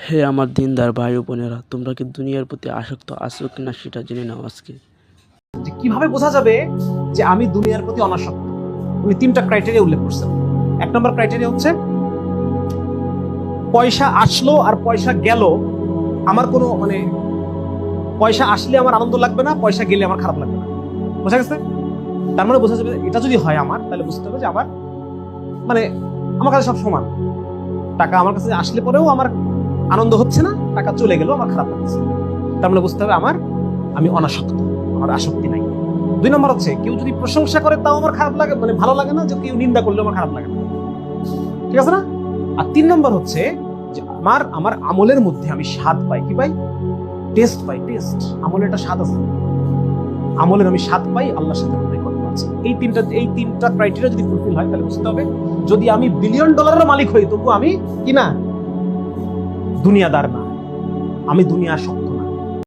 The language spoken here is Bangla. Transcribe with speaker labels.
Speaker 1: হে আমার দিনদার ভাই ও বোনেরা, তোমরা কি দুনিয়ার প্রতি আসক্ত আছো কিনা সেটা জেনে নাও আজকে।
Speaker 2: যে কিভাবে বোঝা যাবে যে আমি দুনিয়ার প্রতি অনাসক্ত? উনি তিনটা ক্রাইটেরিয়া উল্লেখ করছেন। এক নম্বর ক্রাইটেরিয়া হচ্ছে পয়সা আসলো আর পয়সা গেল, আমার কোনো পয়সা আসলে আমার আনন্দ লাগবে না, পয়সা গেলে আমার খারাপ লাগবে না। বোঝা গেছে? তার মানে বোঝা যাবে এটা যদি হয় আমার, তাহলে বুঝতে হবে যে আমার আমার কাছে সব সমান। টাকা আমার কাছে আসলে পরেও আমার আনন্দ হচ্ছে না, টাকা চলে গেলেও আমার খারাপ লাগছে। তার মানে বুঝতে হবে আমি অনাসক্ত, আমার আসক্তি নাই। দুই নম্বর হচ্ছে কেউ যদি প্রশংসা করে তাও আমার খারাপ লাগে, ভালো লাগে না, যে কেউ নিন্দা করলেও আমার খারাপ লাগে না। ঠিক আছে না? আর তিন নম্বর হচ্ছে যে আমার আমলের মধ্যে আমি স্বাদ পাই। কি পাই? টেস্ট পাই। টেস্ট, আমলের একটা স্বাদ আছে, আমলের আমি স্বাদ পাই, আল্লাহর সাথে নৈকট্য আছে। এই তিনটা ক্রাইটেরিয়া যদি ফুলফিল হয়, তাহলে বুঝতে হবে যদি আমি বিলিয়ন ডলারের মালিক হই, তবু আমি কি না, দুনিয়াদার না, আমি দুনিয়া আসক্ত না।